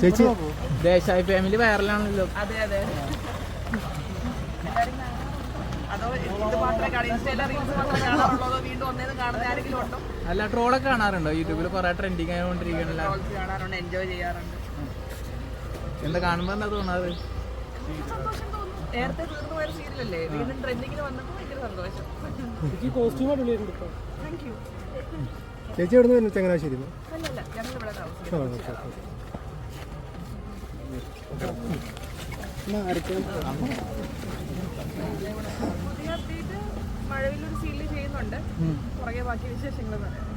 ചേച്ചി ദേശായി ഫാമിലി വൈറലാണല്ലോ. അതെ അതെ. അതോ ഇത് മാത്രമേ ഇൻസ്റ്റയിലെ റീൽസ് മാത്രമേ കാണാറുള്ളൂ, അതോ വീണ്ടും ഒന്നേന്ന് കാണുന്ന ആരെങ്കിലും ഉണ്ടോ? അല്ല, ട്രോളൊക്കെ കാണാറുണ്ടോ? യൂട്യൂബിൽ കുറെ ട്രെൻഡിങ് ആയിക്കൊണ്ടിരിക്കണല്ലോ. കാണാറുണ്ട്, എൻജോയ് ചെയ്യാറുണ്ട്. എന്താ കാണുമ്പോൾ എന്താ തോന്നാറ്? സന്തോഷം തോന്നുന്നു. നേരത്തെ തീർന്നു പോയ സീരിയലല്ലേ, വീണ്ടും ട്രെൻഡിങ്ങിന് വന്നപ്പോൾ ഭയങ്കര സന്തോഷം. Thank you. ചേച്ചി എവിടെ നിന്ന് വരുന്നു? ചങ്ങനാശ്ശേരി? അല്ലല്ല, ഞങ്ങൾ ഇവിടെ താമസിക്കുന്നു. പുതിയ അപ്ഡേറ്റ് മഴവിലൊരു സീരിയൽ ചെയ്യുന്നുണ്ട്. പുറകെ ബാക്കി വിശേഷങ്ങൾ പറയാം.